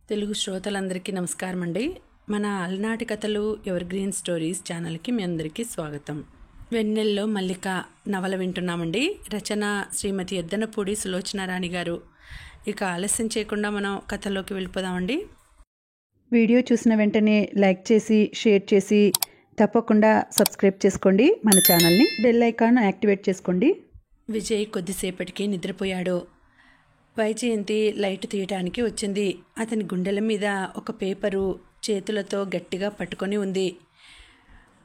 తెలుగు శ్రోతలందరికీ నమస్కారం అండి. మన అలనాటి కథలు ఎవర్ గ్రీన్ స్టోరీస్ ఛానల్కి మీ అందరికీ స్వాగతం. వెన్నెల్లో మల్లిక నవల వింటున్నామండి. రచన శ్రీమతి ఎద్దనపూడి సులోచనారాణి గారు. ఇక ఆలస్యం చేయకుండా మనం కథలోకి వెళ్ళిపోదామండి. వీడియో చూసిన వెంటనే లైక్ చేసి షేర్ చేసి తప్పకుండా సబ్స్క్రైబ్ చేసుకోండి. మన ఛానల్ని బెల్ ఐకాన్ యాక్టివేట్ చేసుకోండి. విజయ్ కొద్దిసేపటికి నిద్రపోయాడు. వైజయంతి లైట్ తీయటానికి వచ్చింది. అతని గుండెల మీద ఒక పేపరు చేతులతో గట్టిగా పట్టుకొని ఉంది.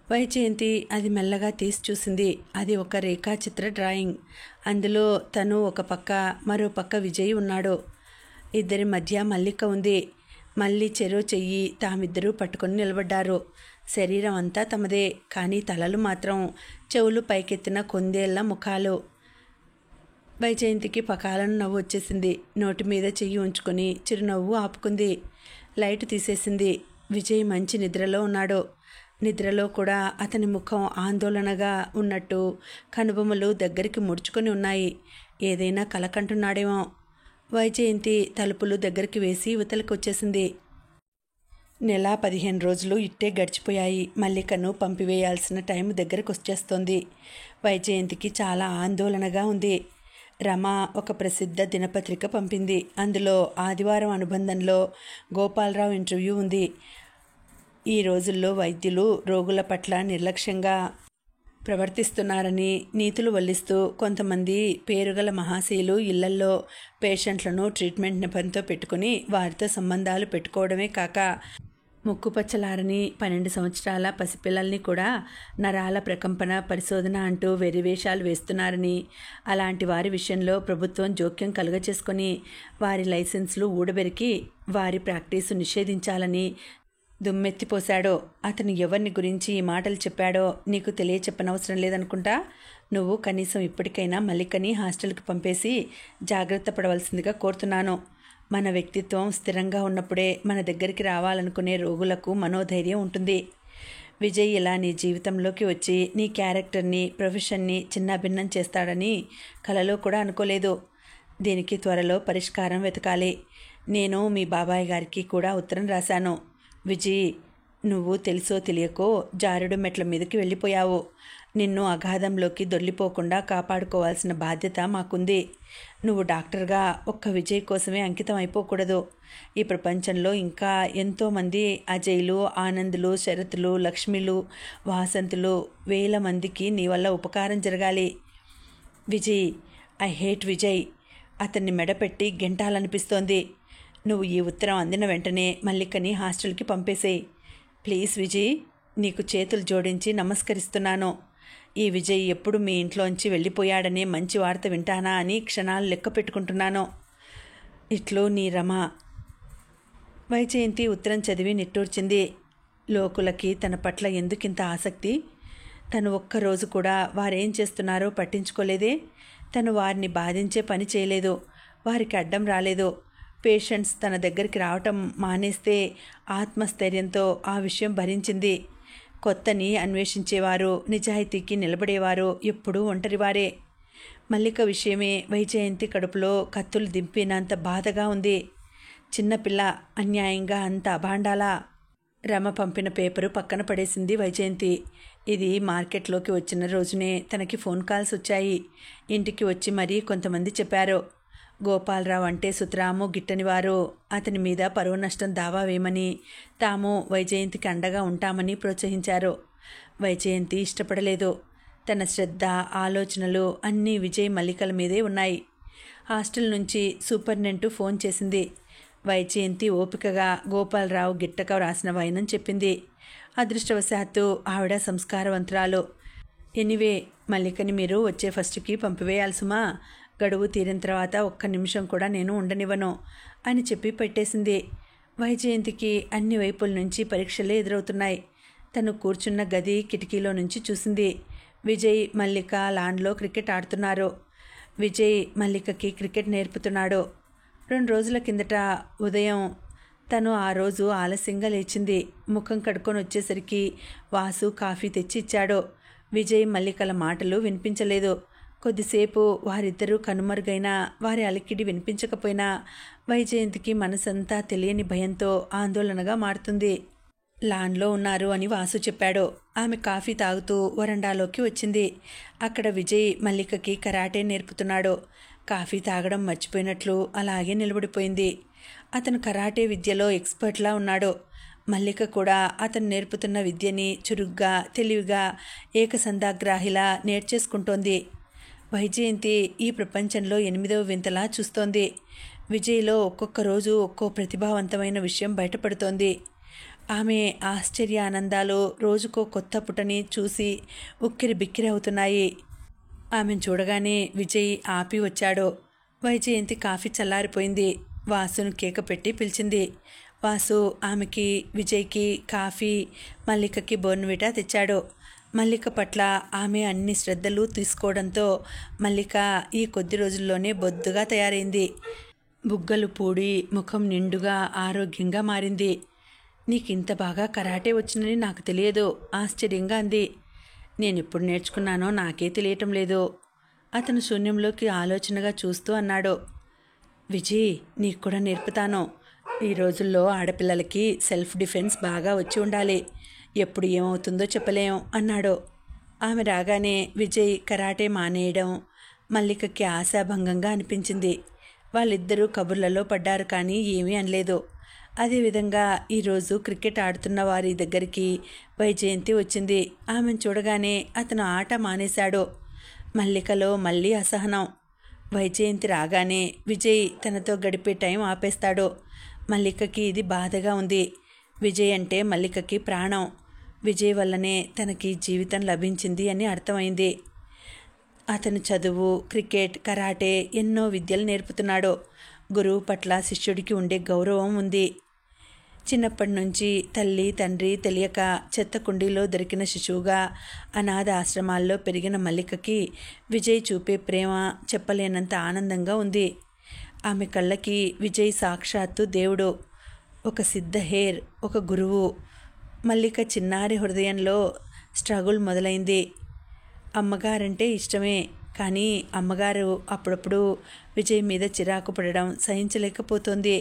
వైజయంతి అది మెల్లగా తీసి చూసింది. అది ఒక రేఖాచిత్ర డ్రాయింగ్. అందులో తను ఒక పక్క, మరో పక్క విజయ్ ఉన్నాడు. ఇద్దరి మధ్య మల్లిక ఉంది. మళ్ళీ చెరో చెయ్యి తామిద్దరూ పట్టుకొని నిలబడ్డారు. శరీరం అంతా తమదే, కానీ తలలు మాత్రం చెవులు పైకెత్తిన కొందేళ్ల ముఖాలు. వైజయంతికి పకాలను నవ్వు వచ్చేసింది. నోటి మీద చెయ్యి ఉంచుకొని చిరునవ్వు ఆపుకుంది. లైట్ తీసేసింది. విజయ్ మంచి నిద్రలో ఉన్నాడు. నిద్రలో కూడా అతని ముఖం ఆందోళనగా ఉన్నట్టు, కనుబొమ్మలు దగ్గరికి ముడుచుకొని ఉన్నాయి. ఏదైనా కలకంటున్నాడేమో. వైజయంతి తలుపులు దగ్గరికి వేసి ఇవతలకు వచ్చేసింది. నెల 15 రోజులు ఇట్టే గడిచిపోయాయి. మల్లికను పంపివేయాల్సిన టైం దగ్గరకు వచ్చేస్తోంది. వైజయంతికి చాలా ఆందోళనగా ఉంది. రమ ఒక ప్రసిద్ధ దినపత్రిక పంపింది. అందులో ఆదివారం అనుబంధంలో గోపాలరావు ఇంటర్వ్యూ ఉంది. ఈ రోజుల్లో వైద్యులు రోగుల పట్ల నిర్లక్ష్యంగా ప్రవర్తిస్తున్నారని నీతులు వల్లిస్తూ కొంతమంది పేరుగల మహాశయులు ఇళ్లల్లో పేషెంట్లను ట్రీట్మెంట్ నెపంతో పెట్టుకుని వారితో సంబంధాలు పెట్టుకోవడమే కాక ముక్కుపచ్చలారని 12 సంవత్సరాల పసిపిల్లల్ని కూడా నరాల ప్రకంపన పరిశోధన అంటూ వెర్రివేషాలు వేస్తున్నారని, అలాంటి వారి విషయంలో ప్రభుత్వం జోక్యం కలుగచేసుకొని వారి లైసెన్సులు ఊడబెరికి వారి ప్రాక్టీసు నిషేధించాలని దుమ్మెత్తిపోశాడో. అతను ఎవరిని గురించి ఈ మాటలు చెప్పాడో నీకు తెలియచెప్పనవసరం లేదనుకుంటా. నువ్వు కనీసం ఇప్పటికైనా మల్లికని హాస్టల్కి పంపేసి జాగ్రత్త పడవలసిందిగా కోరుతున్నాను. మన వ్యక్తిత్వం స్థిరంగా ఉన్నప్పుడే మన దగ్గరికి రావాలనుకునే రోగులకు మనోధైర్యం ఉంటుంది. విజయ్ ఇలా నీ జీవితంలోకి వచ్చి నీ క్యారెక్టర్ని, ప్రొఫెషన్ని చిన్నాభిన్నం చేస్తాడని కలలో కూడా అనుకోలేదు. దీనికి త్వరలో పరిష్కారం వెతకాలి. నేను మీ బాబాయ్ గారికి కూడా ఉత్తరం రాశాను. విజయ్, నువ్వు తెలుసో తెలియకో జారుడు మెట్ల మీదకి వెళ్ళిపోయావు. నిన్ను అగాధంలోకి దొర్లిపోకుండా కాపాడుకోవాల్సిన బాధ్యత మాకుంది. నువ్వు డాక్టర్గా ఒక్క విజయ్ కోసమే అంకితం అయిపోకూడదు. ఈ ప్రపంచంలో ఇంకా ఎంతోమంది అజయ్లు, ఆనందులు, శరత్లు, లక్ష్మిలు, వాసంతులు, వేల మందికి నీ వల్ల ఉపకారం జరగాలి. Vijay, I hate Vijay. అతన్ని మెడపెట్టి గెంటాలనిపిస్తోంది. నువ్వు ఈ ఉత్తరం అందిన వెంటనే మల్లికని హాస్టల్కి పంపేసేయి. ప్లీజ్ విజయ్, నీకు చేతులు జోడించి నమస్కరిస్తున్నాను. ఈ విజయ్ ఎప్పుడు మీ ఇంట్లోంచి వెళ్ళిపోయాడనే మంచి వార్త వింటానా అని క్షణాలు లెక్క పెట్టుకుంటున్నాను. ఇట్లో నీ రమ. వైజయంతి ఉత్తరం చదివి నిట్టూర్చింది. లోకులకి తన పట్ల ఎందుకింత ఆసక్తి? తను ఒక్కరోజు కూడా వారేం చేస్తున్నారో పట్టించుకోలేదే. తను వారిని బాధించే పని చేయలేదు. వారికి అడ్డం రాలేదు. పేషెంట్స్ తన దగ్గరికి రావటం మానేస్తే ఆత్మస్థైర్యంతో ఆ విషయం భరించింది. కొత్తని అన్వేషించేవారు, నిజాయితీకి నిలబడేవారు ఎప్పుడూ ఒంటరివారే. మల్లిక విషయమే వైజయంతి కడుపులో కత్తులు దింపినంత బాధగా ఉంది. చిన్నపిల్ల అన్యాయంగా అంత అభాండాలా? రమ పంపిన పేపరు పక్కన పడేసింది వైజయంతి. ఇది మార్కెట్లోకి వచ్చిన రోజునే తనకి ఫోన్ కాల్స్ వచ్చాయి. ఇంటికి వచ్చి మరీ కొంతమంది చెప్పారు. గోపాలరావు అంటే సుతరాము గిట్టనివారు. అతని మీద పరువు నష్టం దావా వేయమని, తాము వైజయంతికి అండగా ఉంటామని ప్రోత్సహించారు. వైజయంతి ఇష్టపడలేదు. తన శ్రద్ధ, ఆలోచనలు అన్నీ విజయ్ మల్లికల మీదే ఉన్నాయి. హాస్టల్ నుంచి సూపరింటెండెంట్ ఫోన్ చేసింది. వైజయంతి ఓపికగా గోపాలరావు గిట్టక రాసిన వైనం చెప్పింది. అదృష్టవశాత్తు ఆవిడ సంస్కారవంతురాలు. ఎనీవే, మల్లికని మీరు వచ్చే ఫస్ట్కి పంపివేయాల్సుమా. గడువు తీరిన తర్వాత ఒక్క నిమిషం కూడా నేను ఉండనివ్వను అని చెప్పి పెట్టేసింది. వైజయంతికి అన్ని వైపుల నుంచి పరీక్షలే ఎదురవుతున్నాయి. తను కూర్చున్న గది కిటికీలో నుంచి చూసింది. విజయ్, మల్లిక లాన్లో క్రికెట్ ఆడుతున్నారు. విజయ్ మల్లికకి క్రికెట్ నేర్పుతున్నాడు. 2 రోజుల కిందట ఉదయం తను ఆ రోజు ఆలస్యంగా లేచింది. ముఖం కడుక్కొని వచ్చేసరికి వాసు కాఫీ తెచ్చి ఇచ్చాడు. విజయ్ మల్లికల మాటలు వినిపించలేదు. కొద్దిసేపు వారిద్దరూ కనుమరుగైనా వారి అలికిడి వినిపించకపోయినా వైజయంతికి మనసంతా తెలియని భయంతో ఆందోళనగా మారుతుంది. లాన్లో ఉన్నారు అని వాసు చెప్పాడు. ఆమె కాఫీ తాగుతూ వరండాలోకి వచ్చింది. అక్కడ విజయ్ మల్లికకి కరాటే నేర్పుతున్నాడు. కాఫీ తాగడం మర్చిపోయినట్లు అలాగే నిలబడిపోయింది. అతను కరాటే విద్యలో ఎక్స్పర్ట్లా ఉన్నాడు. మల్లిక కూడా అతను నేర్పుతున్న విద్యని చురుగ్గా తెలివిగా ఏకసంధాగ్రాహిలా నేర్చేసుకుంటోంది. వైజయంతి ఈ ప్రపంచంలో 8వ వింతలా చూస్తోంది. విజయ్లో ఒక్కొక్క రోజు ఒక్కో ప్రతిభావంతమైన విషయం బయటపడుతోంది. ఆమె ఆశ్చర్యానందాలు రోజుకో కొత్త పుటని చూసి ఉక్కిరి బిక్కిరి అవుతున్నాయి. ఆమెను చూడగానే విజయ్ ఆపి వచ్చాడు. వైజయంతి కాఫీ చల్లారిపోయింది. వాసును కేక పెట్టి పిలిచింది. వాసు ఆమెకి విజయ్కి కాఫీ, మల్లికకి బోర్న్విటా తెచ్చాడు. మల్లిక పట్ల ఆమె అన్ని శ్రద్ధలు తీసుకోవడంతో మల్లిక ఈ కొద్ది రోజుల్లోనే బొద్దుగా తయారైంది. బుగ్గలు పూడి ముఖం నిండుగా ఆరోగ్యంగా మారింది. నీకింత బాగా కరాటే వచ్చినని నాకు తెలియదు, ఆశ్చర్యంగా అంది. నేనెప్పుడు నేర్చుకున్నానో నాకే తెలియటం లేదు. అతను శూన్యంలోకి ఆలోచనగా చూస్తూ అన్నాడు. విజయ్, నీకు కూడా నేర్పుతాను. ఈ రోజుల్లో ఆడపిల్లలకి సెల్ఫ్ డిఫెన్స్ బాగా వచ్చి ఉండాలి. ఎప్పుడు ఏమవుతుందో చెప్పలేం అన్నాడు. ఆమె రాగానే విజయ్ కరాటే మానేయడం మల్లికకి ఆశాభంగంగా అనిపించింది. వాళ్ళిద్దరూ కబుర్లలో పడ్డారు కానీ ఏమీ అనలేదు. అదేవిధంగా ఈరోజు క్రికెట్ ఆడుతున్న వారి దగ్గరికి వైజయంతి వచ్చింది. ఆమెను చూడగానే అతను ఆట మానేశాడు. మల్లికలో మళ్ళీ అసహనం. వైజయంతి రాగానే విజయ్ తనతో గడిపే టైం ఆపేస్తాడు. మల్లికకి ఇది బాధగా ఉంది. విజయ్ అంటే మల్లికకి ప్రాణం. విజయ్ వల్లనే తనకి జీవితం లభించింది అని అర్థమైంది. అతను చదువు, క్రికెట్, కరాటే ఎన్నో విద్యలు నేర్పుతున్నాడు. గురువు పట్ల శిష్యుడికి ఉండే గౌరవం ఉంది. చిన్నప్పటి నుంచి తల్లి తండ్రి తెలియక చెత్త కుండీలో దొరికిన శిశువుగా అనాథ ఆశ్రమాల్లో పెరిగిన మల్లికకి విజయ్ చూపే ప్రేమ చెప్పలేనంత ఆనందంగా ఉంది. ఆమె కళ్ళకి విజయ్ సాక్షాత్తు దేవుడు, ఒక సిద్ధ హేర్, ఒక గురువు. మల్లిక చిన్నారి హృదయంలో స్ట్రగుల్ మొదలైంది. అమ్మగారంటే ఇష్టమే, కానీ అమ్మగారు అప్పుడప్పుడు విజయ్ మీద చిరాకు పడడం సహించలేకపోతుంది.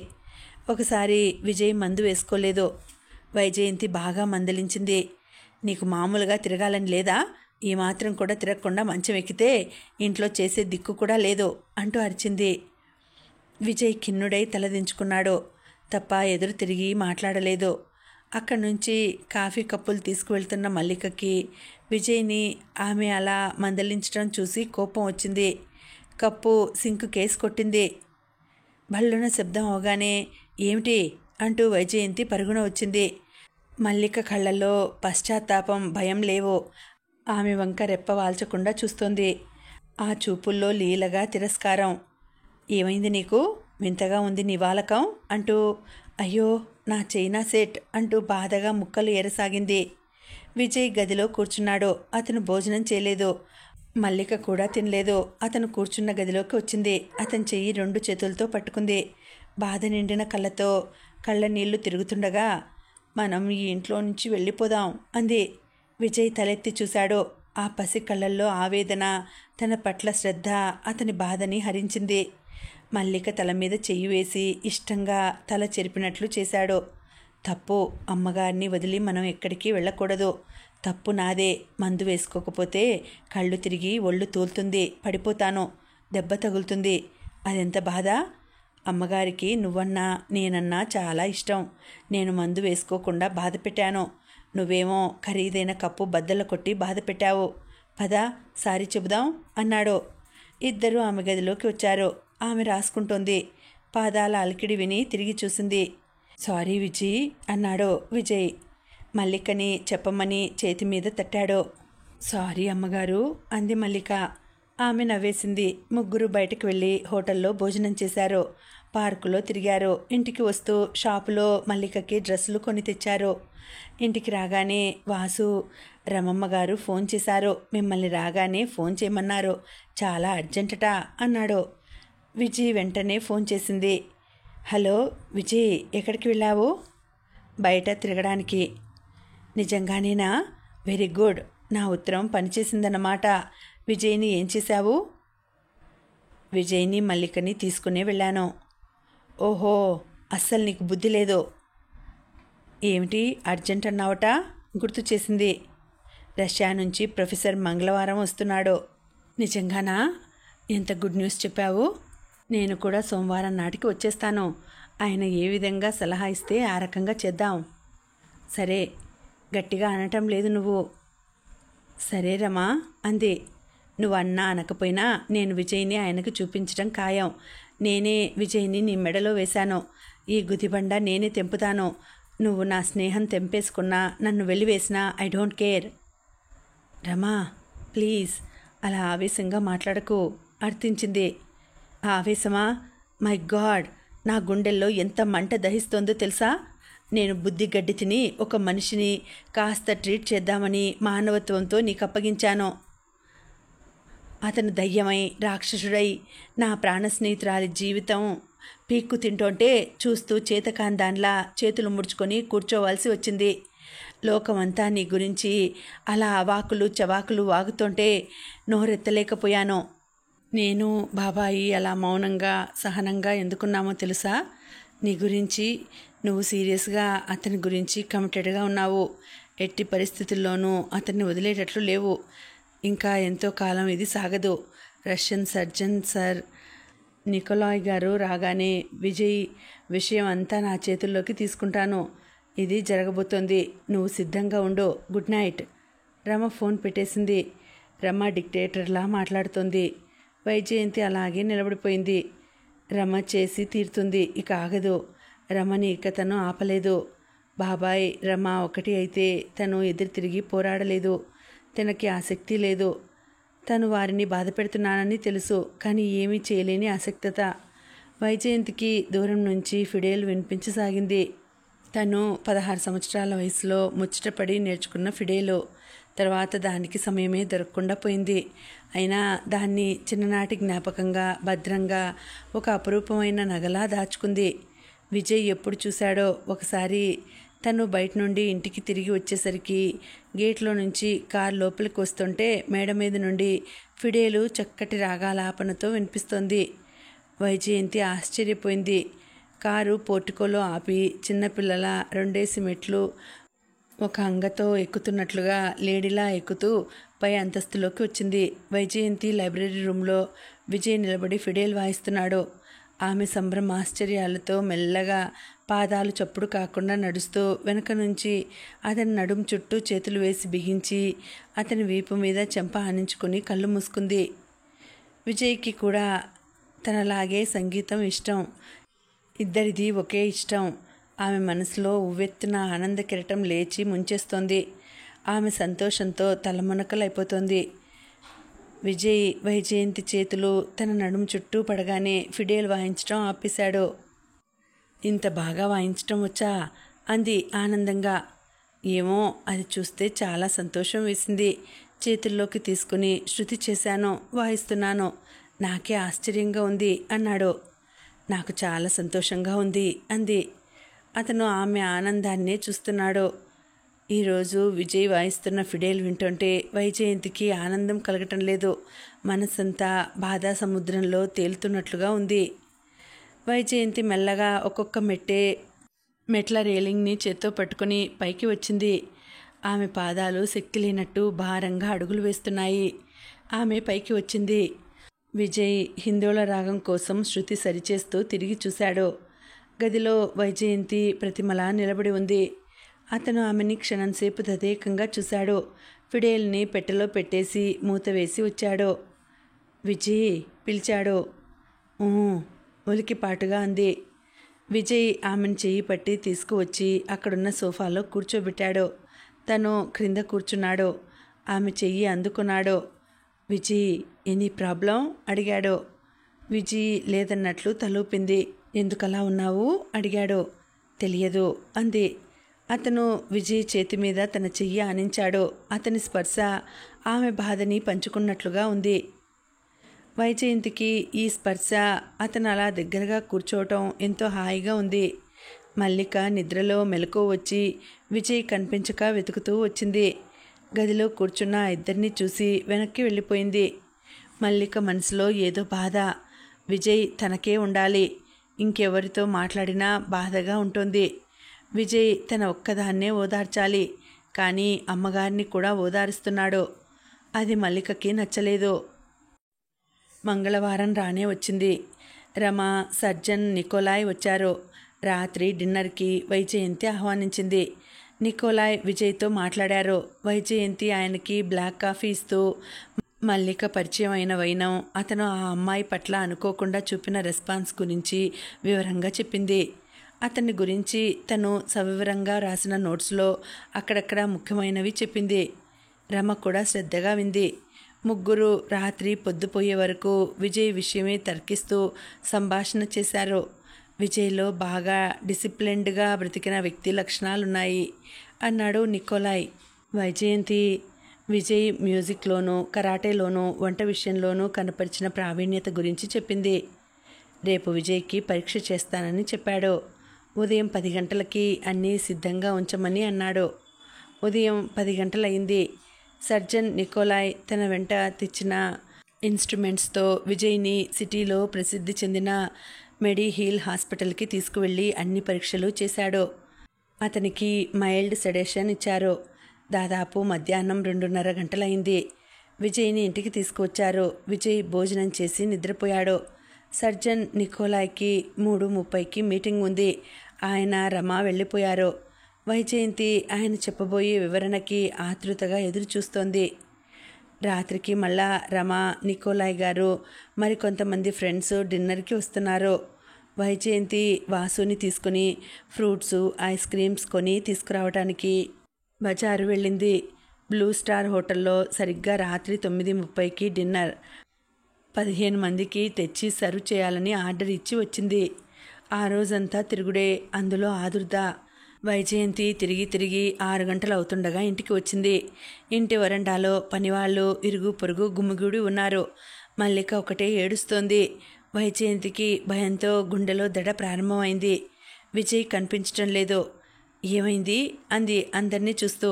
ఒకసారి విజయ్ మందు వేసుకోలేదు. వైజయంతి బాగా మందలించింది. నీకు మామూలుగా తిరగాలని లేదా? ఈ మాత్రం కూడా తిరగకుండా మంచం ఎక్కితే ఇంట్లో చేసే దిక్కు కూడా లేదు అంటూ అరిచింది. విజయ్ ఖిన్నుడై తలదించుకున్నాడు తప్ప ఎదురు తిరిగి మాట్లాడలేదు. అక్కడి నుంచి కాఫీ కప్పులు తీసుకువెళ్తున్న మల్లికకి విజయ్ని ఆమె అలా మందలించడం చూసి కోపం వచ్చింది. కప్పు సింకు కేసు కొట్టింది. భళ్ళున శబ్దం అవగానే ఏమిటి అంటూ వైజయంతి పరుగున వచ్చింది. మల్లిక కళ్ళల్లో పశ్చాత్తాపం, భయం లేవు. ఆమె వంక రెప్ప వాల్చకుండా చూస్తోంది. ఆ చూపుల్లో లీలగా తిరస్కారం. ఏమైంది నీకు? వింతగా ఉంది నీ వాలకం అంటూ అయ్యో నా చైనా సెట్ అంటూ బాధగా ముక్కలు ఏరసాగింది. విజయ్ గదిలో కూర్చున్నాడు. అతను భోజనం చేయలేదు. మల్లిక కూడా తినలేదు. అతను కూర్చున్న గదిలోకి వచ్చింది. అతని చెయ్యి 2 చేతులతో పట్టుకుంది. బాధ నిండిన కళ్ళతో కళ్ళ నీళ్లు తిరుగుతుండగా మనం ఈ ఇంట్లో నుంచి వెళ్ళిపోదాం అంది. విజయ్ తలెత్తి చూశాడు. ఆ పసి కళ్ళల్లో ఆవేదన, తన పట్ల శ్రద్ధ అతని బాధని హరించింది. మల్లిక తల మీద చెయ్యి వేసి ఇష్టంగా తల చెరిపినట్లు చేశాడు. తప్పు, అమ్మగారిని వదిలి మనం ఎక్కడికి వెళ్ళకూడదు. తప్పు నాదే. మందు వేసుకోకపోతే కళ్ళు తిరిగి ఒళ్ళు తూలుతుంది, పడిపోతాను, దెబ్బ తగులుతుంది. అదెంత బాధ. అమ్మగారికి నువ్వన్నా నేనన్నా చాలా ఇష్టం. నేను మందు వేసుకోకుండా బాధ పెట్టాను. నువ్వేమో ఖరీదైన కప్పు బద్దలు కొట్టి బాధ పెట్టావు. పద సారీ చెబుదాం అన్నాడు. ఇద్దరూ ఆమె గదిలోకి వచ్చారు. ఆమె రాసుకుంటోంది. పాదాల అలికిడి విని తిరిగి చూసింది. సారీ విజయ్ అన్నాడు విజయ్. మల్లికని చెప్పమని చేతి మీద తట్టాడు. సారీ అమ్మగారు అంది మల్లిక. ఆమె నవ్వేసింది. ముగ్గురు బయటకు వెళ్ళి హోటల్లో భోజనం చేశారు. పార్కులో తిరిగారు. ఇంటికి వస్తూ షాపులో మల్లికకి డ్రెస్సులు కొని తెచ్చారు. ఇంటికి రాగానే వాసు, రమమ్మ గారు ఫోన్ చేశారు. మిమ్మల్ని రాగానే ఫోన్ చేయమన్నారు. చాలా అర్జెంటట అన్నాడు. విజయ్ వెంటనే ఫోన్ చేసింది. హలో విజయ్, ఎక్కడికి వెళ్ళావు? బయట తిరగడానికి. నిజంగానేనా? Very good. నా ఉత్తరం పనిచేసిందన్నమాట. విజయ్ని ఏం చేశావు? విజయ్ని మల్లికని తీసుకునే వెళ్ళాను. ఓహో, అస్సలు నీకు బుద్ధి లేదు. ఏమిటి అర్జెంట్ అన్నావట? గుర్తు చేసింది. రష్యా నుంచి ప్రొఫెసర్ మంగళవారం వస్తున్నాడు. నిజంగానా? ఎంత గుడ్ న్యూస్ చెప్పావు. నేను కూడా సోమవారం నాటికి వచ్చేస్తాను. ఆయన ఏ విధంగా సలహా ఇస్తే ఆ రకంగా చేద్దాం. సరే, గట్టిగా అనటం లేదు నువ్వు. సరే రమా అంది. నువ్వు అన్నా అనకపోయినా నేను విజయ్ని ఆయనకు చూపించడం ఖాయం. నేనే విజయ్ని నీ మెడలో వేశాను. ఈ గుదిబండ నేనే తెంపుతాను. నువ్వు నా స్నేహం తెంపేసుకున్నా, నన్ను వెలివేసినా I don't care. Rama please అలా ఆవేశంగా మాట్లాడకు అర్థించింది. ఆ ఆవేశమా? మై గాడ్, నా గుండెల్లో ఎంత మంట దహిస్తోందో తెలుసా? నేను బుద్ధి గడ్డి తిని ఒక మనిషిని కాస్త ట్రీట్ చేద్దామని మానవత్వంతో నీకు అప్పగించాను. అతను దయ్యమై రాక్షసుడై నా ప్రాణ స్నేహితురాలి జీవితం పీక్కు తింటుంటే చూస్తూ చేతకాందాన్లా చేతులు ముడుచుకొని కూర్చోవాల్సి వచ్చింది. లోకమంతా నీ గురించి అలా అవాకులు చవాకులు వాగుతుంటే నోరెత్తలేకపోయాను. నేను బాబాయి అలా మౌనంగా సహనంగా ఎందుకున్నామో తెలుసా? నీ గురించి నువ్వు సీరియస్గా అతని గురించి కమిటెడ్గా ఉన్నావు. ఎట్టి పరిస్థితుల్లోనూ అతన్ని వదిలేటట్లు లేవు. ఇంకా ఎంతో కాలం ఇది సాగదు. రష్యన్ సర్జన్ సర్ నికోలాయ్ గారు రాగానే విజయ్ విషయం అంతా నా చేతుల్లోకి తీసుకుంటాను. ఇది జరగబోతోంది. నువ్వు సిద్ధంగా ఉండు. Good night. రమ ఫోన్ పెట్టేసింది. రమ డిక్టేటర్లా మాట్లాడుతోంది. వైజయంతి అలాగే నిలబడిపోయింది. రమ చేసి తీరుతుంది, ఇక ఆగదు. రమని ఇక తను ఆపలేదు. బాబాయ్ రమ ఒకటి అయితే తను ఎదురు తిరిగి పోరాడలేదు. తనకి ఆసక్తి లేదు. తను వారిని బాధ పెడుతున్నానని తెలుసు, కానీ ఏమీ చేయలేని ఆసక్తత. వైజయంతికి దూరం నుంచి ఫిడేల్ వినిపించసాగింది. తను 16 సంవత్సరాల వయసులో ముచ్చటపడి నేర్చుకున్న ఫిడేలు. తర్వాత దానికి సమయమే దొరకకుండా పోయింది. అయినా దాన్ని చిన్ననాటి జ్ఞాపకంగా భద్రంగా ఒక అపురూపమైన నగలా దాచుకుంది. విజయ్ ఎప్పుడు చూశాడో ఒకసారి తను బయట నుండి ఇంటికి తిరిగి వచ్చేసరికి గేట్లో నుంచి కారు లోపలికి వస్తుంటే మేడ మీద నుండి ఫిడేలు చక్కటి రాగాలాపనతో వినిపిస్తోంది. వైజయంతి ఆశ్చర్యపోయింది. కారు పోర్టికోలో ఆపి చిన్నపిల్లల 2 మెట్లు ఒక అంగతో ఎక్కుతున్నట్లుగా లేడీలా ఎక్కుతూ పై అంతస్తులోకి వచ్చింది. వైజయంతి లైబ్రరీ రూమ్లో విజయ్ నిలబడి ఫిడేల్ వాయిస్తున్నాడు. ఆమె సంభ్రమ ఆశ్చర్యాలతో మెల్లగా పాదాలు చప్పుడు కాకుండా నడుస్తూ వెనక నుంచి అతని నడుం చుట్టూ చేతులు వేసి బిగించి అతని వీపు మీద చెంప ఆనించుకుని కళ్ళు మూసుకుంది. విజయ్కి కూడా తనలాగే సంగీతం ఇష్టం. ఇద్దరిది ఒకే ఇష్టం. ఆమె మనసులో ఉవ్వెత్తున ఆనంద కిరటం లేచి ముంచేస్తోంది. ఆమె సంతోషంతో తలమునకలైపోతోంది. విజయ్ వైజయంతి చేతులు తన నడుము చుట్టూ పడగానే ఫిడేల్ వాయించడం ఆపేశాడు. ఇంత బాగా వాయించడం వచ్చా? అంది ఆనందంగా. ఏమో, అది చూస్తే చాలా సంతోషం వేసింది. చేతుల్లోకి తీసుకుని శృతి చేశాను, వాయిస్తున్నాను. నాకే ఆశ్చర్యంగా ఉంది అన్నాడు. నాకు చాలా సంతోషంగా ఉంది అంది. అతను ఆమె ఆనందాన్నే చూస్తున్నాడు. ఈరోజు విజయ్ వాయిస్తున్న ఫిడేల్ వింటుంటే వైజయంతికి ఆనందం కలగటం లేదు. మనసంతా బాధా సముద్రంలో తేలుతున్నట్లుగా ఉంది. వైజయంతి మెల్లగా ఒక్కొక్క మెట్ల రేలింగ్ని చేత్తో పట్టుకుని పైకి వచ్చింది. ఆమె పాదాలు శక్తి లేనట్టు భారంగా అడుగులు వేస్తున్నాయి. ఆమె పైకి వచ్చింది. విజయ్ హిందోళ రాగం కోసం శృతి సరిచేస్తూ తిరిగి చూశాడు. గదిలో వైజయంతి ప్రతిమలా నిలబడి ఉంది. అతను ఆమెని క్షణంసేపు తదేకంగా చూశాడు. ఫిడేల్ని పెట్టెలో పెట్టేసి మూత వేసి వచ్చాడు. విజయ్ పిలిచాడు. ఉలికిపాటుగా అంది. విజయ్ ఆమెను చెయ్యి పట్టి తీసుకువచ్చి అక్కడున్న సోఫాలో కూర్చోబెట్టాడు. తను క్రింద కూర్చున్నాడు. ఆమె చెయ్యి అందుకున్నాడు. విజయ్, ఎనీ ప్రాబ్లం అడిగాడు. విజయ్ లేదన్నట్లు తలూపింది. ఎందుకలా ఉన్నావు అడిగాడు. తెలియదు అంది. అతను విజయ్ చేతి మీద తన చెయ్యి ఆనించాడు. అతని స్పర్శ ఆమె బాధని పంచుకున్నట్లుగా ఉంది. వైజయంతికి ఈ స్పర్శ, అతను అలా దగ్గరగా కూర్చోవటం ఎంతో హాయిగా ఉంది. మల్లిక నిద్రలో మెలకువ వచ్చి విజయ్ కనిపించక వెతుకుతూ వచ్చింది. గదిలో కూర్చున్న ఆ ఇద్దరిని చూసి వెనక్కి వెళ్ళిపోయింది. మల్లిక మనసులో ఏదో బాధ. విజయ్ తనకే ఉండాలి, ఇంకెవరితో మాట్లాడినా బాధగా ఉంటుంది. విజయ్ తన ఒక్కదాన్నే ఓదార్చాలి, కానీ అమ్మగారిని కూడా ఓదారుస్తున్నాడు. అది మల్లికకి నచ్చలేదు. మంగళవారం రానే వచ్చింది. రమ, సర్జన్, నికోలాయ్ వచ్చారు. రాత్రి డిన్నర్కి వైజయంతి ఆహ్వానించింది. నికోలాయ్ విజయ్తో మాట్లాడారు. వైజయంతి ఆయనకి బ్లాక్ కాఫీ ఇస్తూ మల్లిక పరిచయం అయిన వైనం, అతను ఆ అమ్మాయి పట్ల అనుకోకుండా చూపిన రెస్పాన్స్ గురించి వివరంగా చెప్పింది. అతని గురించి తను సవివరంగా రాసిన నోట్స్లో అక్కడక్కడ ముఖ్యమైనవి చెప్పింది. రమ కూడా శ్రద్ధగా వింది. ముగ్గురు రాత్రి పొద్దుపోయే వరకు విజయ్ విషయమే తర్కిస్తూ సంభాషణ చేశారు. విజయ్లో బాగా డిసిప్లిన్డ్గా బ్రతికిన వ్యక్తి లక్షణాలున్నాయి అన్నాడు నికోలాయ్. వైజయంతి విజయ్ మ్యూజిక్లోనూ, కరాటేలోనూ, వంట విషయంలోనూ కనపరిచిన ప్రావీణ్యత గురించి చెప్పింది. రేపు విజయ్కి పరీక్ష చేస్తానని చెప్పాడు. ఉదయం 10 గంటలకి అన్నీ సిద్ధంగా ఉంచమని అన్నాడు. ఉదయం 10 గంటలయింది. సర్జన్ నికోలాయ్ తన వెంట తెచ్చిన ఇన్స్ట్రుమెంట్స్తో విజయ్ని సిటీలో ప్రసిద్ధి చెందిన మెడిహీల్ హాస్పిటల్కి తీసుకువెళ్ళి అన్ని పరీక్షలు చేశాడు. అతనికి మైల్డ్ సెడేషన్ ఇచ్చారు. దాదాపు మధ్యాహ్నం 2:30 గంటలైంది. విజయ్ని ఇంటికి తీసుకువచ్చారు. విజయ్ భోజనం చేసి నిద్రపోయాడు. సర్జన్ నికోలాయ్కి 3:30కి మీటింగ్ ఉంది. ఆయన, రమ వెళ్ళిపోయారు. వైజయంతి ఆయన చెప్పబోయే వివరణకి ఆతృతగా ఎదురుచూస్తోంది. రాత్రికి మళ్ళా రమ, నికోలాయ్ గారు, మరికొంతమంది ఫ్రెండ్స్ డిన్నర్కి వస్తున్నారు. వైజయంతి వాసుని తీసుకుని ఫ్రూట్సు, ఐస్ క్రీమ్స్ కొని తీసుకురావడానికి బజారు వెళ్ళింది. బ్లూ స్టార్ హోటల్లో సరిగ్గా రాత్రి 9:30కి డిన్నర్. 15 మందికి తెచ్చి సర్వ్ చేయాలని ఆర్డర్ ఇచ్చి వచ్చింది. ఆ రోజంతా తిరుగుడే, అందులో ఆదుర్ద. వైజయంతి తిరిగి 6 గంటలు అవుతుండగా ఇంటికి వచ్చింది. ఇంటి వరండాలో పనివాళ్ళు, ఇరుగు పొరుగు గుమిగూడి ఉన్నారు. మల్లిక ఒకటే ఏడుస్తోంది. వైజయంతికి భయంతో గుండెలో దడ ప్రారంభమైంది. విజయ్ కనిపించటం లేదు. ఏమైంది అంది అందరినీ చూస్తూ.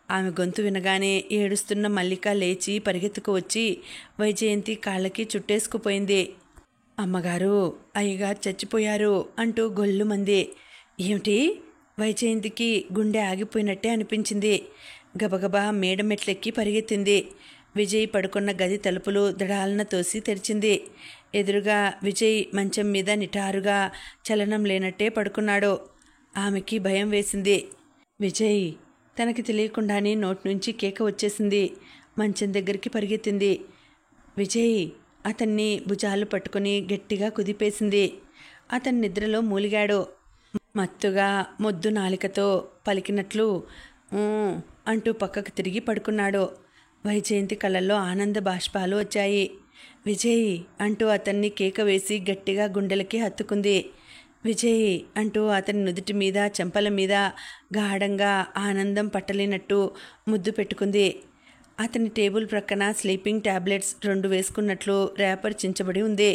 ఆమె గొంతు వినగానే ఏడుస్తున్న మల్లిక లేచి పరిగెత్తుకు వచ్చి వైజయంతి కాళ్ళకి చుట్టేసుకుపోయింది. అమ్మగారు, అయ్యగారు చచ్చిపోయారు అంటూ గొల్లుమంది. ఏమిటి? వైజయంతికి గుండె ఆగిపోయినట్టే అనిపించింది. గబగబా మేడ మెట్లెక్కి పరిగెత్తింది. విజయ్ పడుకున్న గది తలుపులు దడాలన తోసి తెరిచింది. ఎదురుగా విజయ్ మంచం మీద నిటారుగా చలనం లేనట్టే పడుకున్నాడు. ఆమెకి భయం వేసింది. విజయ్! తనకి తెలియకుండానే నోటి నుంచి కేక వచ్చేసింది. మంచం దగ్గరికి పరిగెత్తింది. విజయ్! అతన్ని భుజాలు పట్టుకుని గట్టిగా కుదిపేసింది. అతని నిద్రలో మూలిగాడు. మత్తుగా మొద్దు నాలికతో పలికినట్లు అంటూ పక్కకు తిరిగి పడుకున్నాడు. వైజయంతి కళ్ళల్లో ఆనంద బాష్పాలు వచ్చాయి. విజయ్ అంటూ అతన్ని కేక వేసి గట్టిగా గుండెలకి హత్తుకుంది. విజయ్ అంటూ అతని నుదుటి మీద, చెంపల మీద గాఢంగా ఆనందం పట్టలేనట్టు ముద్దు పెట్టుకుంది. అతని టేబుల్ ప్రక్కన స్లీపింగ్ టాబ్లెట్స్ 2 వేసుకున్నట్లు ర్యాపర్ చించబడి ఉంది.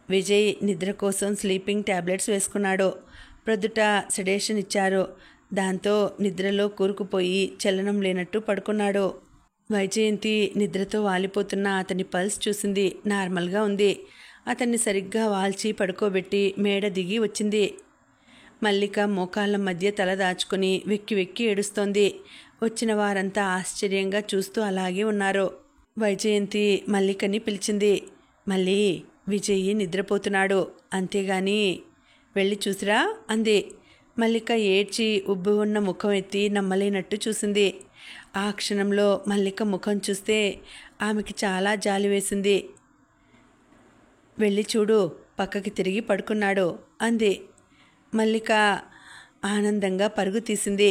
విజయ్ నిద్ర కోసం స్లీపింగ్ టాబ్లెట్స్ వేసుకున్నాడు. ప్రొద్దుట సెడేషన్ ఇచ్చారు. దాంతో నిద్రలో కూరుకుపోయి చలనం లేనట్టు పడుకున్నాడు. వైజయంతి నిద్రతో వాలిపోతున్న అతని పల్స్ చూసింది. నార్మల్గా ఉంది. అతన్ని సరిగ్గా వాల్చి పడుకోబెట్టి మేడ దిగి వచ్చింది. మల్లిక మోకాళ్ళ మధ్య తల దాచుకుని వెక్కి వెక్కి ఏడుస్తోంది. వచ్చిన వారంతా ఆశ్చర్యంగా చూస్తూ అలాగే ఉన్నారు. వైజయంతి మల్లికని పిలిచింది. మళ్ళీ విజయ్ నిద్రపోతున్నాడు, అంతేగాని వెళ్ళి చూసిరా అంది. మల్లిక ఏడ్చి ఉబ్బి ఉన్న ముఖం ఎత్తి నమ్మలేనట్టు చూసింది. ఆ క్షణంలో మల్లిక ముఖం చూస్తే ఆమెకి చాలా జాలి వేసింది. వెళ్ళి చూడు, పక్కకి తిరిగి పడుకున్నాడు అంది. మల్లిక ఆనందంగా పరుగు తీసింది.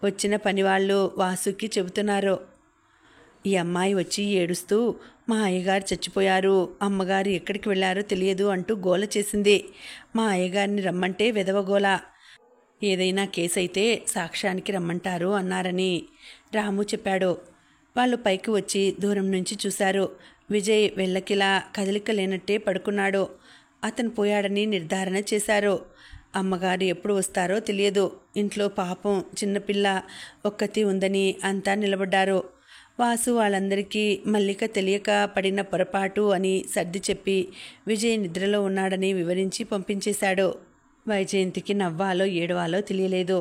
వచ్చిన పనివాళ్ళు వాసుకి చెబుతున్నారు. ఈ అమ్మాయి వచ్చి ఏడుస్తూ మా అయ్యగారు చచ్చిపోయారు, అమ్మగారు ఎక్కడికి వెళ్ళారో తెలియదు అంటూ గోల చేసింది. మా అయ్యగారిని రమ్మంటే వెదవగోల. ఏదైనా కేసు అయితే సాక్ష్యానికి రమ్మంటారు అన్నారని రాము చెప్పాడు. వాళ్ళు పైకి వచ్చి దూరం నుంచి చూశారు. విజయ్ వెళ్ళకిలా కదలిక లేనట్టే పడుకున్నాడు. అతను పోయాడని నిర్ధారణ చేశారు. అమ్మగారు ఎప్పుడు వస్తారో తెలియదు. ఇంట్లో పాపం చిన్నపిల్ల ఒక్కతి ఉందని అంతా నిలబడ్డారు. వాసు వాళ్ళందరికీ మల్లిక తెలియక పడిన పొరపాటు అని సర్ది చెప్పి విజయ్ నిద్రలో ఉన్నాడని వివరించి పంపించేశాడు. వైజయంతికి నవ్వాలో ఏడవాలో తెలియలేదు.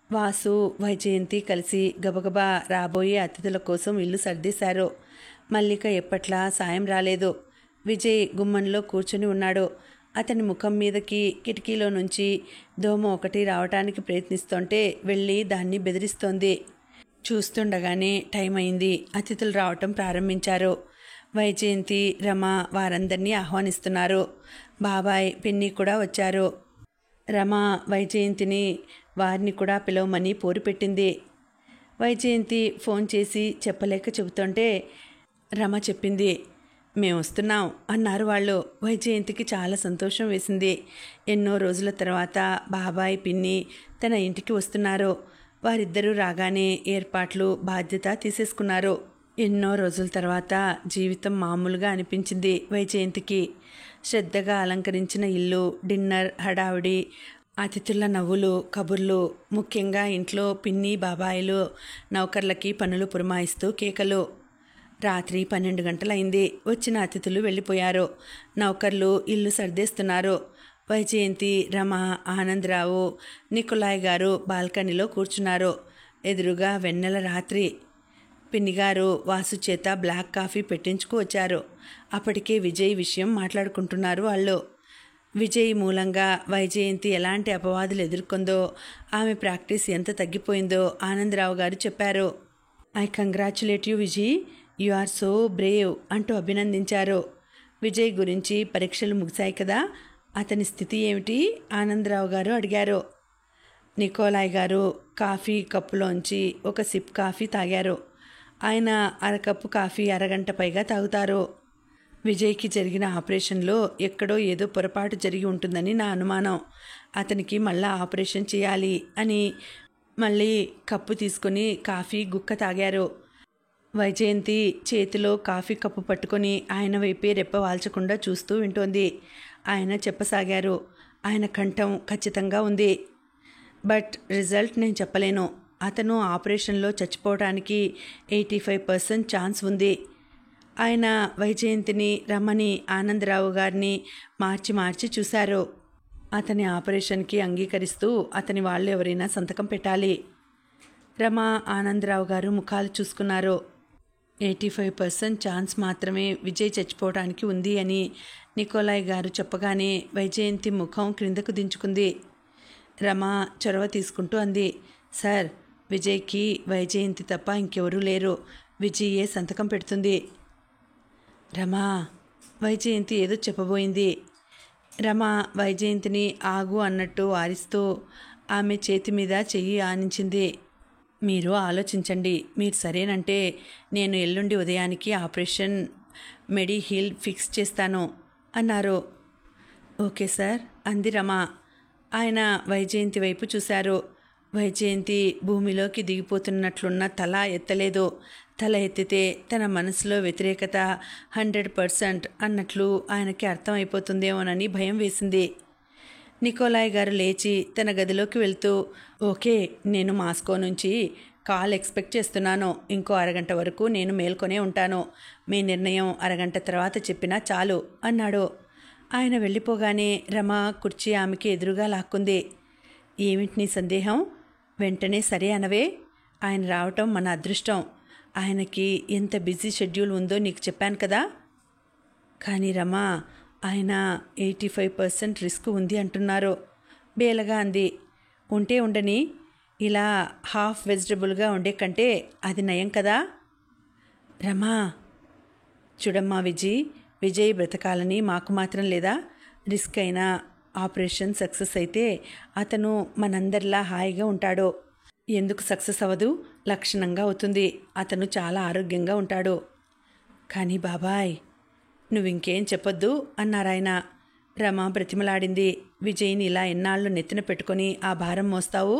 వాసు వైజయంతి కలిసి గబగబా రాబోయే అతిథుల కోసం ఇల్లు సర్దేశారు. మల్లిక ఎప్పట్లా సాయం రాలేదు. విజయ్ గుమ్మంలో కూర్చుని ఉన్నాడు. అతని ముఖం మీదకి కిటికీలో నుంచి దోమ ఒకటి రావటానికి ప్రయత్నిస్తుంటే వెళ్ళి దాన్ని బెదిరిస్తోంది. చూస్తుండగానే టైం అయింది. అతిథులు రావటం ప్రారంభించారు. వైజయంతి, రమ వారందరినీ ఆహ్వానిస్తున్నారు. బాబాయ్, పిన్ని కూడా వచ్చారు. రమ వైజయంతిని వారిని కూడా పిలవమని పోరు పెట్టింది. వైజయంతి ఫోన్ చేసి చెప్పలేక చెబుతుంటే రమ చెప్పింది. మేము వస్తున్నాం అన్నారు వాళ్ళు. వైజయంతికి చాలా సంతోషం వేసింది. ఎన్నో రోజుల తర్వాత బాబాయ్, పిన్ని తన ఇంటికి వస్తున్నారు. వారిద్దరూ రాగానే ఏర్పాట్లు, బాధ్యత తీసేసుకున్నారు. ఎన్నో రోజుల తర్వాత జీవితం మామూలుగా అనిపించింది వైజయంతికి. శ్రద్ధగా అలంకరించిన ఇల్లు, డిన్నర్ హడావిడి, అతిథుల నవ్వులు, కబుర్లు, ముఖ్యంగా ఇంట్లో పిన్ని, బాబాయిలు నౌకర్లకి పనులు పురమాయిస్తూ కేకలు. రాత్రి 12 గంటలైంది. వచ్చిన అతిథులు వెళ్ళిపోయారు. నౌకర్లు ఇల్లు సర్దేస్తున్నారు. వైజయంతి, రమ, ఆనందరావు, నికోలాయ్ గారు బాల్కనీలో కూర్చున్నారు. ఎదురుగా వెన్నెల రాత్రి. పిన్నిగారు వాసు చేత బ్లాక్ కాఫీ పెట్టించుకు వచ్చారు. అప్పటికే విజయ్ విషయం మాట్లాడుకుంటున్నారు వాళ్ళు. విజయ్ మూలంగా వైజయంతి ఎలాంటి అపవాదులు ఎదుర్కొందో, ఆమె ప్రాక్టీస్ ఎంత తగ్గిపోయిందో ఆనందరావు గారు చెప్పారు. I congratulate you Vijay, you are so brave అంటూ అభినందించారు. విజయ్ గురించి పరీక్షలు ముగిశాయి కదా, అతని స్థితి ఏమిటి? ఆనందరావు గారు అడిగారు. నికోలాయ్ గారు కాఫీ కప్పులోంచి ఒక సిప్ కాఫీ తాగారు. ఆయన అరకప్పు కాఫీ అరగంట పైగా తాగుతారు. విజయ్కి జరిగిన ఆపరేషన్లో ఎక్కడో ఏదో పొరపాటు జరిగి ఉంటుందని నా అనుమానం. అతనికి మళ్ళా ఆపరేషన్ చేయాలి అని మళ్ళీ కప్పు తీసుకుని కాఫీ గుక్క తాగారు. వైజయంతి చేతిలో కాఫీ కప్పు పట్టుకొని ఆయన వైపే రెప్ప వాల్చకుండా చూస్తూ వింటోంది. ఆయన చెప్పసాగారు. ఆయన కంఠం ఖచ్చితంగా ఉంది. బట్ రిజల్ట్ నేను చెప్పలేను. అతను ఆపరేషన్లో చచ్చిపోవడానికి 85% ఛాన్స్ ఉంది. ఆయన వైజయంతిని, రమణి, ఆనందరావు గారిని మార్చి మార్చి చూశారు. అతని ఆపరేషన్కి అంగీకరిస్తూ అతని వాళ్ళు ఎవరైనా సంతకం పెట్టాలి. రమ, ఆనందరావు గారు ముఖాలు చూసుకున్నారు. 85% ఛాన్స్ మాత్రమే విజయ్ చచ్చిపోవడానికి ఉంది అని నికోలాయ్ గారు చెప్పగానే వైజయంతి ముఖం క్రిందకు దించుకుంది. రమ చొరవ తీసుకుంటూ అంది. సార్, విజయ్కి వైజయంతి తప్ప ఇంకెవరూ లేరు. విజయే సంతకం పెడుతుంది. రమా, వైజయంతి ఏదో చెప్పబోయింది. రమ వైజయంతిని ఆగు అన్నట్టు వారిస్తూ ఆమె చేతి మీద చెయ్యి ఆనించింది. మీరు ఆలోచించండి. మీరు సరేనంటే నేను ఎల్లుండి ఉదయానికి ఆపరేషన్ మెడిహీల్ ఫిక్స్ చేస్తాను అన్నారు. ఓకే సార్ అంది రమ. ఆయన వైజయంతి వైపు చూశారు. వైజయంతి భూమిలోకి దిగిపోతున్నట్లున్న తల ఎత్తలేదు. తల ఎత్తితే తన మనసులో వ్యతిరేకత 100% అన్నట్లు ఆయనకి అర్థమైపోతుందేమోనని భయం వేసింది. నికోలాయ్ గారు లేచి తన గదిలోకి వెళ్తూ, ఓకే, నేను మాస్కో నుంచి కాల్ ఎక్స్పెక్ట్ చేస్తున్నాను. ఇంకో అరగంట వరకు నేను మేల్కొనే ఉంటాను. మీ నిర్ణయం అరగంట తర్వాత చెప్పినా చాలు అన్నాడు. ఆయన వెళ్ళిపోగానే రమ కుర్చీ ఆమెకి ఎదురుగా లాక్కుంది. ఏమిటి నీ సందేహం? వెంటనే సరే అనవే. ఆయన రావటం మన అదృష్టం. ఆయనకి ఎంత బిజీ షెడ్యూల్ ఉందో నీకు చెప్పాను కదా. కానీ రమా, ఆయన 85% రిస్క్ ఉంది అంటున్నారు. బేలగా అంది. ఉంటే ఉండని, ఇలా హాఫ్ వెజిటబుల్గా ఉండే కంటే అది నయం కదా. రమా, చూడమ్మా విజయ్ బ్రతకాలని మాకు మాత్రం లేదా? రిస్క్ అయినా ఆపరేషన్ సక్సెస్ అయితే అతను మనందరిలా హాయిగా ఉంటాడు. ఎందుకు సక్సెస్ అవ్వదు? లక్షణంగా అవుతుంది. అతను చాలా ఆరోగ్యంగా ఉంటాడు. కానీ బాబాయ్, నువ్వింకేం చెప్పొద్దు అన్నారాయన. రమ బ్రతిమలాడింది. విజయ్ని ఇలా ఎన్నాళ్ళు నెత్తిన పెట్టుకొని ఆ భారం మోస్తావు?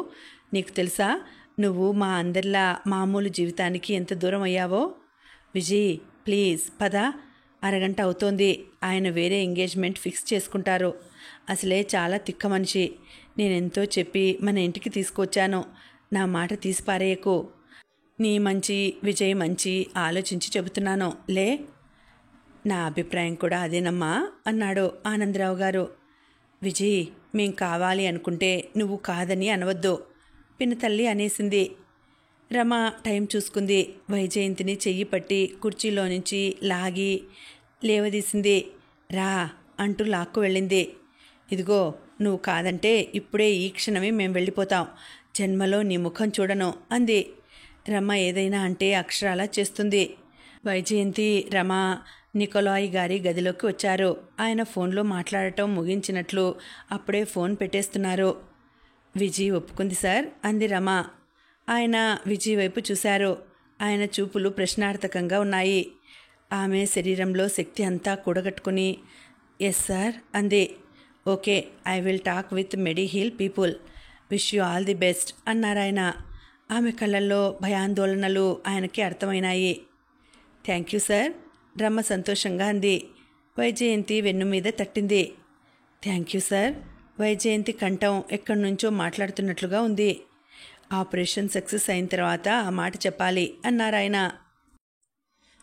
నీకు తెలుసా నువ్వు మా అందరిలా మామూలు జీవితానికి ఎంత దూరం అయ్యావో? విజయ్ ప్లీజ్ పద, అరగంట అవుతోంది. ఆయన వేరే ఎంగేజ్మెంట్ ఫిక్స్ చేసుకుంటారు. అసలే చాలా తిక్క మనిషి. నేనెంతో చెప్పి మన ఇంటికి తీసుకొచ్చాను. నా మాట తీసి పారేయకు. నీ మంచి, విజయ్ మంచి ఆలోచించి చెబుతున్నాను లే. నా అభిప్రాయం కూడా అదేనమ్మా అన్నాడు ఆనందరావు గారు. విజయ్, మేం కావాలి అనుకుంటే నువ్వు కాదని అనవద్దు, పినతల్లి అనేసింది. రమ టైం చూసుకుంది. వైజయంతిని చెయ్యి పట్టి కుర్చీలో నుంచి లాగి లేవదీసింది. రా అంటూ లాక్కు వెళ్ళింది. ఇదిగో, నువ్వు కాదంటే ఇప్పుడే ఈ క్షణమే మేం వెళ్ళిపోతాం. జన్మలో నీ ముఖం చూడను అంది. రమ ఏదైనా అంటే అక్షరాలా చేస్తుంది. వైజయంతి, రమ నికోలాయ్ గారి గదిలోకి వచ్చారు. ఆయన ఫోన్లో మాట్లాడటం ముగించినట్లు అప్పుడే ఫోన్ పెట్టేస్తున్నారు. విజయ్ ఒప్పుకుంది సార్ అంది రమ. ఆయన విజయ్ వైపు చూశారు. ఆయన చూపులు ప్రశ్నార్థకంగా ఉన్నాయి. ఆమె శరీరంలో శక్తి అంతా కూడగట్టుకుని ఎస్ సార్ అంది. Okay, I will talk with Mediheal people, wish you all the best అన్నారాయన. ఆమె కళ్ళల్లో భయాందోళనలు ఆయనకి అర్థమైనాయి. థ్యాంక్ యూ సార్, రమ సంతోషంగా అంది. వైజయంతి వెన్ను మీద తట్టింది. Thank you sir. వైజయంతి కంఠం ఎక్కడి నుంచో మాట్లాడుతున్నట్లుగా ఉంది. ఆపరేషన్ సక్సెస్ అయిన తర్వాత ఆ మాట చెప్పాలి అన్నారాయన.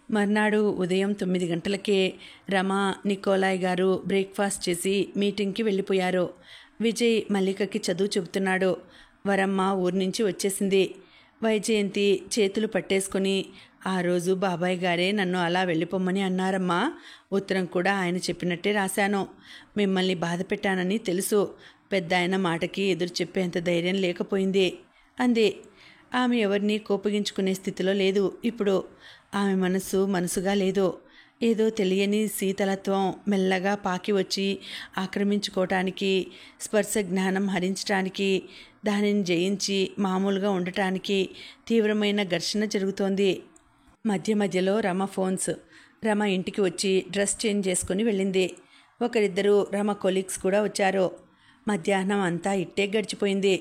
మర్నాడు ఉదయం 9 గంటలకే రమ, నికోలాయ్ గారు బ్రేక్ఫాస్ట్ చేసి మీటింగ్కి వెళ్ళిపోయారు. విజయ్ మల్లికకి చదువు చెబుతున్నాడు. వరమ్మ ఊరి నుంచి వచ్చేసింది. వైజయంతి చేతులు పట్టేసుకుని, ఆ రోజు బాబాయ్ గారే నన్ను అలా వెళ్ళిపోమ్మని అన్నారమ్మా. ఉత్తరం కూడా ఆయన చెప్పినట్టే రాశాను. మిమ్మల్ని బాధ పెట్టానని తెలుసు. పెద్ద ఆయన మాటకి ఎదురు చెప్పేంత ధైర్యం లేకపోయింది అంది. ఆమె ఎవరిని కోపగించుకునే స్థితిలో లేదు ఇప్పుడు. ఆమె మనసుగా లేదు. ఏదో తెలియని శీతలత్వం మెల్లగా పాకి వచ్చి ఆక్రమించుకోవటానికి, స్పర్శ జ్ఞానం హరించటానికి, దానిని జయించి మామూలుగా ఉండటానికి తీవ్రమైన ఘర్షణ జరుగుతోంది. మధ్య మధ్యలో రమ ఫోన్స్. రమ ఇంటికి వచ్చి డ్రెస్ చేంజ్ చేసుకుని వెళ్ళింది. ఒకరిద్దరు రమ కొలీగ్స్ కూడా వచ్చారు. మధ్యాహ్నం అంతా ఇట్టే గడిచిపోయింది.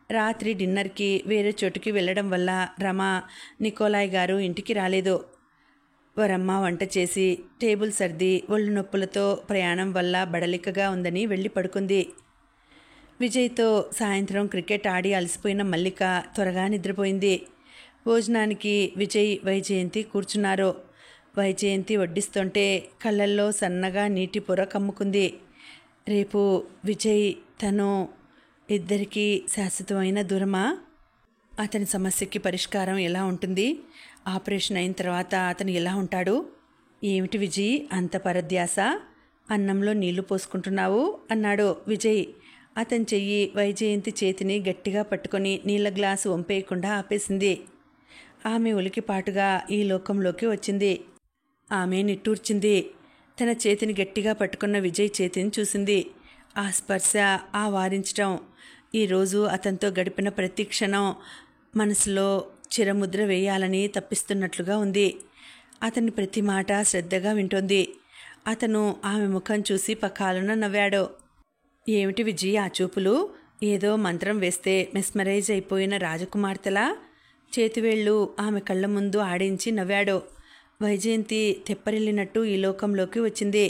రాత్రి డిన్నర్కి వేరే చోటుకి వెళ్ళడం వల్ల రమ, నికోలాయ్ గారు ఇంటికి రాలేదు. వరమ్మ వంట చేసి టేబుల్ సర్ది ఒళ్ళు నొప్పులతో ప్రయాణం వల్ల బడలికగా ఉందని వెళ్ళి పడుకుంది. విజయ్తో సాయంత్రం క్రికెట్ ఆడి అలసిపోయిన మల్లిక త్వరగా నిద్రపోయింది. భోజనానికి విజయ్, వైజయంతి కూర్చున్నారు. వైజయంతి వడ్డిస్తుంటే కళ్ళల్లో సన్నగా నీటి పొర కమ్ముకుంది. రేపు విజయ్, తను ఇద్దరికీ శాశ్వతమైన దూరమా? అతని సమస్యకి పరిష్కారం ఎలా ఉంటుంది? ఆపరేషన్ అయిన తర్వాత అతను ఎలా ఉంటాడు? ఏమిటి విజయ్ అంత పరధ్యాస? అన్నంలో నీళ్లు పోసుకుంటున్నావు అన్నాడు విజయ్. అతని చెయ్యి వైజయంతి చేతిని గట్టిగా పట్టుకొని నీళ్ల గ్లాసు వంపేయకుండా ఆపేసింది. ఆమె ఉలికిపాటుగా ఈ లోకంలోకి వచ్చింది. ఆమె నిట్టూర్చింది. తన చేతిని గట్టిగా పట్టుకున్న విజయ్ చేతిని చూసింది. ఆ స్పర్శ, ఆ వారించటం, ఈరోజు అతనితో గడిపిన ప్రతి క్షణం మనసులో చిరముద్ర వేయాలని తప్పిస్తున్నట్లుగా ఉంది. అతని ప్రతి మాట శ్రద్ధగా వింటోంది. అతను ఆమె ముఖం చూసి పకాలున నవ్వాడు. ఏమిటి విజయ్ ఆ చూపులు? ఏదో మంత్రం వేస్తే మెస్మరైజ్ అయిపోయిన రాజకుమార్తెలా చేతివేళ్లు ఆమె కళ్ళ ముందు ఆడించి నవ్వాడు. వైజయంతి తెప్పరిల్లినట్టు ఈ లోకంలోకి వచ్చింది.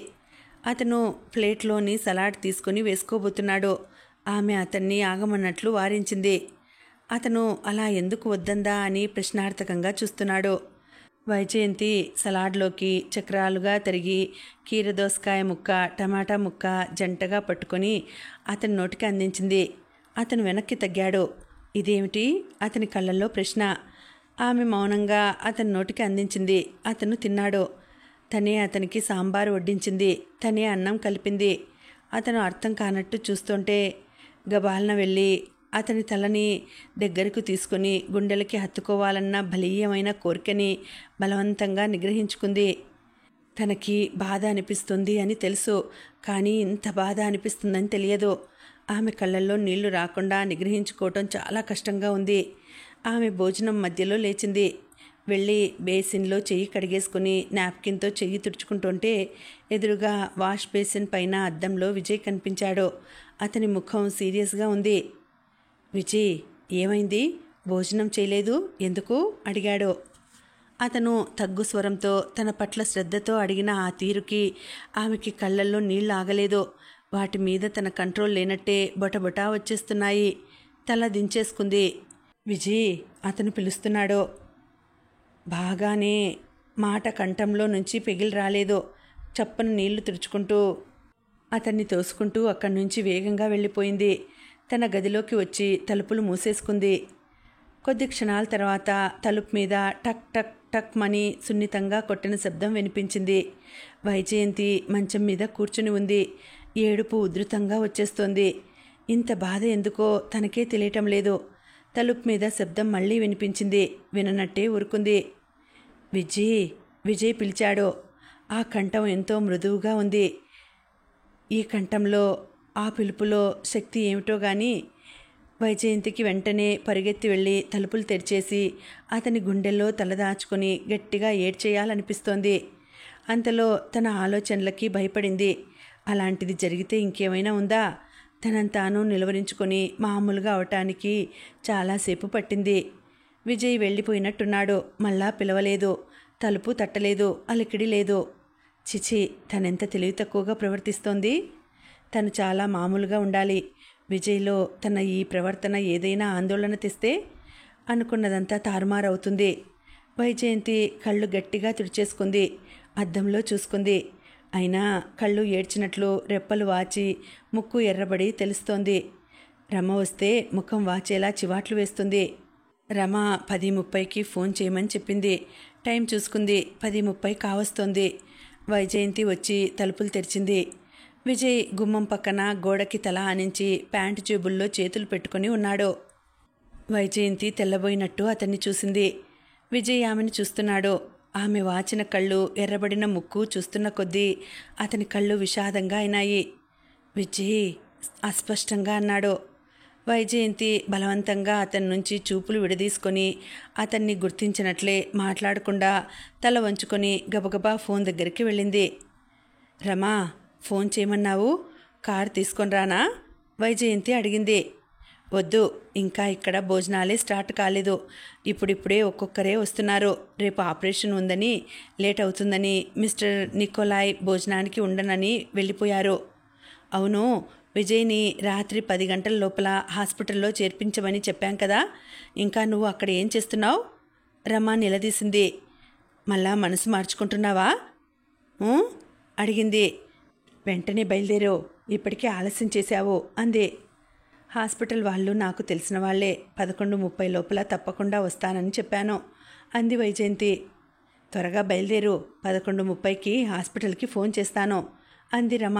అతను ప్లేట్లోని సలాడ్ తీసుకుని వేసుకోబోతున్నాడు. ఆమె అతన్ని ఆగమన్నట్లు వారించింది. అతను అలా ఎందుకు వద్దందా అని ప్రశ్నార్థకంగా చూస్తున్నాడు. వైజయంతి సలాడ్లోకి చక్రాలుగా తరిగి కీరదోసకాయ ముక్క, టమాటా ముక్క జంటగా పట్టుకొని అతని నోటికి అందించింది. అతను వెనక్కి తగ్గాడు. ఇదేమిటి? అతని కళ్ళల్లో ప్రశ్న. ఆమె మౌనంగా అతని నోటికి అందించింది. అతను తిన్నాడు. తనే అతనికి సాంబారు వడ్డించింది. తనే అన్నం కలిపింది. అతను అర్థం కానట్టు చూస్తుంటే గబాలన వెళ్ళి అతని తలని దగ్గరకు తీసుకుని గుండెలకి హత్తుకోవాలన్న బలీయమైన కోరికని బలవంతంగా నిగ్రహించుకుంది. తనకి బాధ అనిపిస్తుంది అని తెలుసు, కానీ ఇంత బాధ అనిపిస్తుందని తెలియదు. ఆమె కళ్ళల్లో నీళ్లు రాకుండా నిగ్రహించుకోవటం చాలా కష్టంగా ఉంది. ఆమె భోజనం మధ్యలో లేచింది. వెళ్ళి బేసిన్లో చెయ్యి కడిగేసుకుని నాప్కిన్తో చెయ్యి తుడుచుకుంటుంటే ఎదురుగా వాష్ బేసిన్ పైన అద్దంలో విజయ్ కనిపించాడు. అతని ముఖం సీరియస్గా ఉంది. విజయ్, ఏమైంది? భోజనం చేయలేదు ఎందుకు? అడిగాడు. అతను తగ్గు స్వరంతో తన పట్ల శ్రద్ధతో అడిగిన ఆ తీరుకి ఆమెకి కళ్ళల్లో నీళ్లు ఆగలేదు. వాటి మీద తన కంట్రోల్ లేనట్టే బొటబొటా వచ్చేస్తున్నాయి. తల దించేసుకుంది. విజయ్ అతను పిలుస్తున్నాడు. బాగానే మాట కంఠంలో నుంచి పెగిలి రాలేదు. చప్పన నీళ్లు తుడుచుకుంటూ అతన్ని తోసుకుంటూ అక్కడి నుంచి వేగంగా వెళ్ళిపోయింది. తన గదిలోకి వచ్చి తలుపులు మూసేసుకుంది. కొద్ది క్షణాల తర్వాత తలుపు మీద టక్ టక్ టక్ మని సున్నితంగా కొట్టిన శబ్దం వినిపించింది. వైజయంతి మంచం మీద కూర్చుని ఉంది. ఏడుపు ఉధృతంగా వచ్చేస్తోంది. ఇంత బాధ ఎందుకో తనకే తెలియటం లేదు. తలుపు మీద శబ్దం మళ్ళీ వినిపించింది. విననట్టే ఊరుకుంది. విజయ్ పిలిచాడు. ఆ కంఠం ఎంతో మృదువుగా ఉంది. ఈ కంఠంలో, ఆ పిలుపులో శక్తి ఏమిటో గాని వైజయంతికి వెంటనే పరిగెత్తి వెళ్ళి తలుపులు తెరిచేసి అతని గుండెల్లో తలదాచుకుని గట్టిగా ఏడ్చేయాలనిపిస్తోంది. అంతలో తన ఆలోచనలకి భయపడింది. అలాంటిది జరిగితే ఇంకేమైనా ఉందా? తనను తాను నిలువరించుకొని మామూలుగా అవటానికి చాలాసేపు పట్టింది. విజయ్ వెళ్ళిపోయినట్టున్నాడు. మళ్ళా పిలవలేదు. తలుపు తట్టలేదు. అలికిడి లేదు. చిచి, తనెంత తెలివి తక్కువగా ప్రవర్తిస్తోంది. తను చాలా మామూలుగా ఉండాలి. విజయ్లో తన ఈ ప్రవర్తన ఏదైనా ఆందోళన తెస్తే అనుకున్నదంతా తారుమారవుతుంది. వైజయంతి కళ్ళు గట్టిగా తుడిచేసుకుంది. అద్దంలో చూసుకుంది. అయినా కళ్ళు ఏడ్చినట్లు రెప్పలు వాచి ముక్కు ఎర్రబడి తెలుస్తోంది. రమ వస్తే ముఖం వాచేలా చివాట్లు వేస్తుంది. రమ 10:30కి ఫోన్ చేయమని చెప్పింది. టైం చూసుకుంది. 10:30 కావస్తోంది. వైజయంతి వచ్చి తలుపులు తెరిచింది. విజయ్ గుమ్మం పక్కన గోడకి తల ఆనించి ప్యాంటు జేబుల్లో చేతులు పెట్టుకుని ఉన్నాడు. వైజయంతి తెల్లబోయినట్టు అతన్ని చూసింది. విజయ్ ఆమెను చూస్తున్నాడు. ఆమె వాచిన కళ్ళు, ఎర్రబడిన ముక్కు చూస్తున్న కొద్దీ అతని కళ్ళు విషాదంగా అయినాయి. విజయ్ అస్పష్టంగా అన్నాడు. వైజయంతి బలవంతంగా అతని నుంచి చూపులు విడదీసుకొని అతన్ని గుర్తించినట్లే మాట్లాడకుండా తల వంచుకొని గబగబా ఫోన్ దగ్గరికి వెళ్ళింది. రమా, ఫోన్ చేయమన్నావు, కారు తీసుకొని రానా? వైజయంతి అడిగింది. వద్దు, ఇంకా ఇక్కడ భోజనాలే స్టార్ట్ కాలేదు. ఇప్పుడిప్పుడే ఒక్కొక్కరే వస్తున్నారు. రేపు ఆపరేషన్ ఉందని, లేట్ అవుతుందని మిస్టర్ నికోలాయ్ భోజనానికి ఉండనని వెళ్ళిపోయారు. అవును, విజయ్ని రాత్రి 10 గంటల లోపల హాస్పిటల్లో చేర్పించమని చెప్పాం కదా. ఇంకా నువ్వు అక్కడ ఏం చేస్తున్నావు? రమ నిలదీసింది. మళ్ళా మనసు మార్చుకుంటున్నావా అడిగింది. వెంటనే బయలుదేరు, ఇప్పటికే ఆలస్యం చేశావు అంది. హాస్పిటల్ వాళ్ళు నాకు తెలిసిన వాళ్లే. 11:30 లోపల తప్పకుండా వస్తానని చెప్పాను అంది వైజయంతి. త్వరగా బయలుదేరు, 11:30కి హాస్పిటల్కి ఫోన్ చేస్తాను అంది రమ.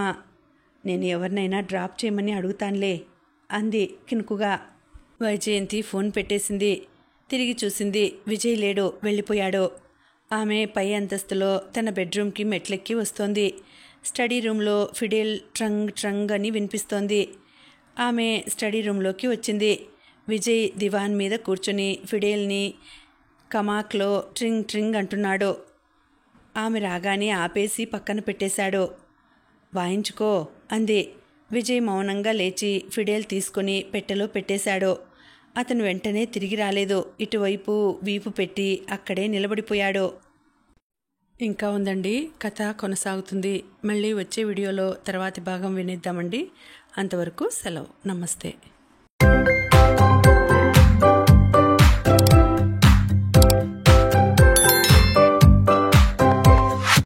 నేను ఎవరినైనా డ్రాప్ చేయమని అడుగుతానులే అంది కినుకుగా. వైజయంతి ఫోన్ పెట్టేసింది. తిరిగి చూసింది. విజయ్ లేడు, వెళ్ళిపోయాడు. ఆమె పై అంతస్తులో తన బెడ్రూమ్కి మెట్లెక్కి వస్తోంది. స్టడీ రూమ్లో ఫిడేల్ ట్రంగ్ ట్రంగ్ అని వినిపిస్తోంది. ఆమె స్టడీ రూమ్లోకి వచ్చింది. విజయ్ దివాన్ మీద కూర్చొని ఫిడేల్ని కమాక్లో ట్రింగ్ ట్రింగ్ అంటున్నాడు. ఆమె రాగానే ఆపేసి పక్కన పెట్టేశాడు. వాయించుకో అంది. విజయ్ మౌనంగా లేచి ఫిడేల్ తీసుకుని పెట్టెలో పెట్టేశాడు. అతను వెంటనే తిరిగి రాలేదు. ఇటువైపు వీపు పెట్టి అక్కడే నిలబడిపోయాడు. ఇంకా ఉందండి, కథ కొనసాగుతుంది. మళ్ళీ వచ్చే వీడియోలో తర్వాతి భాగం వినేద్దామండి. అంతవరకు సెలవు. నమస్తే.